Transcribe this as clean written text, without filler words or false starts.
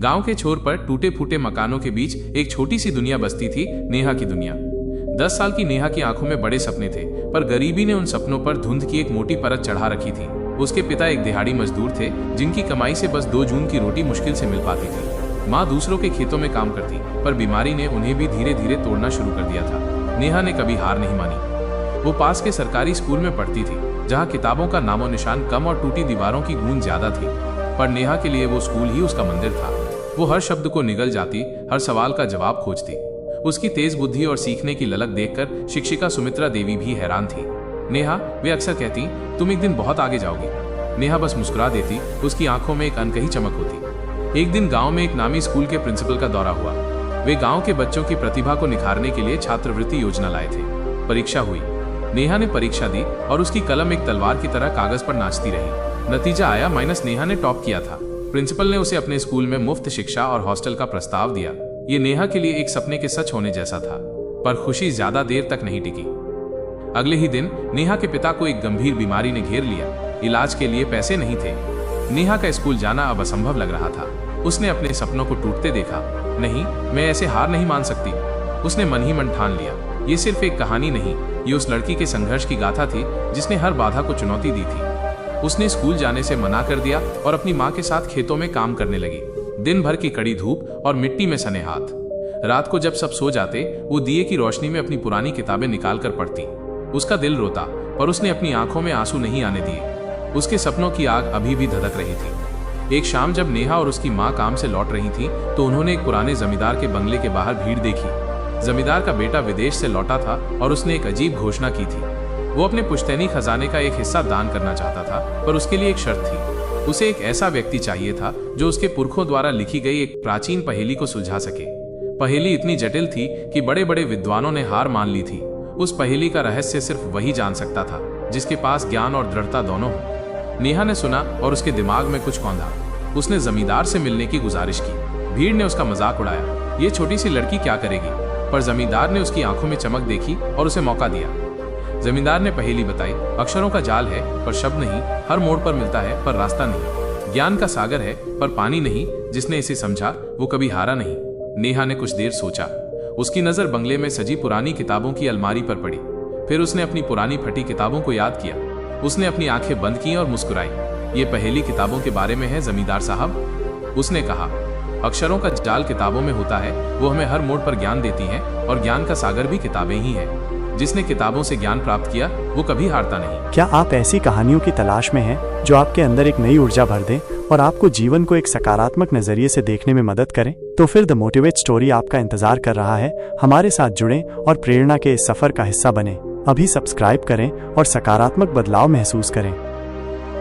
गांव के छोर पर टूटे फूटे मकानों के बीच एक छोटी सी दुनिया बसती थी, नेहा की दुनिया। 10 साल की नेहा की आंखों में बड़े सपने थे, पर गरीबी ने उन सपनों पर धुंध की एक मोटी परत चढ़ा रखी थी। उसके पिता एक दिहाड़ी मजदूर थे, जिनकी कमाई से बस 2 जून की रोटी मुश्किल से मिल पाती थी। माँ दूसरों के खेतों में काम करती, पर बीमारी ने उन्हें भी धीरे धीरे तोड़ना शुरू कर दिया था। नेहा ने कभी हार नहीं मानी। वो पास के सरकारी स्कूल में पढ़ती थी, जहाँ किताबों का नामो निशान कम और टूटी दीवारों की गूंज ज्यादा थी। पर नेहा के लिए वो स्कूल ही उसका मंदिर था। वो हर शब्द को निगल जाती, हर सवाल का जवाब खोजती। उसकी तेज बुद्धि और सीखने की ललक देखकर शिक्षिका सुमित्रा देवी भी हैरान थी। नेहा, वे अक्सर कहती, तुम एक दिन बहुत आगे जाओगी। नेहा बस मुस्कुरा देती, उसकी आंखों में एक अनकही चमक होती। एक दिन गांव में एक नामी स्कूल के प्रिंसिपल का दौरा हुआ। वे गांव के बच्चों की प्रतिभा को निखारने के लिए छात्रवृत्ति योजना लाए थे। परीक्षा हुई। नेहा ने परीक्षा दी और उसकी कलम एक तलवार की तरह कागज पर नाचती रही। नतीजा आया -। नेहा ने टॉप किया था। प्रिंसिपल ने उसे अपने स्कूल में मुफ्त शिक्षा और हॉस्टल का प्रस्ताव दिया। ये नेहा के लिए एक सपने के सच होने जैसा था, पर खुशी ज्यादा देर तक नहीं टिकी। अगले ही दिन नेहा के पिता को एक गंभीर बीमारी ने घेर लिया। इलाज के लिए पैसे नहीं थे। नेहा का स्कूल जाना अब असंभव लग रहा था। उसने अपने सपनों को टूटते देखा। नहीं, मैं ऐसे हार नहीं मान सकती। उसने मन ही मन ठान लिया, ये सिर्फ एक कहानी नहीं, ये उस लड़की के संघर्ष की गाथा थी, जिसने हर बाधा को चुनौती दी थी। उसने स्कूल जाने से मना कर दिया और अपनी माँ के साथ खेतों में काम करने लगी। दिन भर की कड़ी धूप और मिट्टी में सने हाथ। रात को जब सब सो जाते, वो दिए की रोशनी में अपनी पुरानी किताबें निकाल कर पढ़ती। उसका दिल रोता, पर उसने अपनी आंखों में आंसू नहीं आने दिए। उसके सपनों की आग अभी भी धधक रही थी। एक शाम जब नेहा और उसकी माँ काम से लौट रही थी, तो उन्होंने एक पुराने जमींदार के बंगले के बाहर भीड़ देखी। जमींदार का बेटा विदेश से लौटा था और उसने एक अजीब घोषणा की थी। वो अपने पुश्तैनी खजाने का एक हिस्सा दान करना चाहता था, पर उसके लिए एक शर्त थी। उसे एक ऐसा व्यक्ति चाहिए था जो उसके पुरखों द्वारा लिखी गई एक प्राचीन पहेली को सुलझा सके। पहेली इतनी जटिल थी कि बड़े बड़े विद्वानों ने हार मान ली थी। उस पहेली का रहस्य सिर्फ वही जान सकता था, जिसके पास ज्ञान और दृढ़ता दोनों हो। नेहा ने सुना और उसके दिमाग में कुछ कौंधा। उसने जमींदार से मिलने की गुजारिश की। भीड़ ने उसका मजाक उड़ाया, ये छोटी सी लड़की क्या करेगी, पर जमींदार ने उसकी आंखों में चमक देखी और उसे मौका दिया। जमींदार ने पहेली बताई, अक्षरों का जाल है पर शब्द नहीं, हर मोड़ पर मिलता है पर रास्ता नहीं। ज्ञान का सागर है पर पानी नहीं, जिसने इसे समझा वो कभी हारा नहीं। नेहा ने कुछ देर सोचा। उसकी नजर बंगले में सजी पुरानी किताबों की अलमारी पर पड़ी। फिर उसने अपनी पुरानी फटी किताबों को याद किया। उसने अपनी आंखें बंद की और मुस्कुराई। ये पहेली किताबों के बारे में है जमींदार साहब। उसने कहा, अक्षरों का जाल किताबों में होता है, वो हमें हर मोड़ पर ज्ञान देती हैं, और ज्ञान का सागर भी किताबें ही है। जिसने किताबों से ज्ञान प्राप्त किया वो कभी हारता नहीं। क्या आप ऐसी कहानियों की तलाश में हैं जो आपके अंदर एक नई ऊर्जा भर दें और आपको जीवन को एक सकारात्मक नजरिए से देखने में मदद करें? तो फिर द मोटिवेट स्टोरी आपका इंतजार कर रहा है। हमारे साथ जुड़ें और प्रेरणा के इस सफर का हिस्सा बनें। अभी सब्सक्राइब करें और सकारात्मक बदलाव महसूस करें।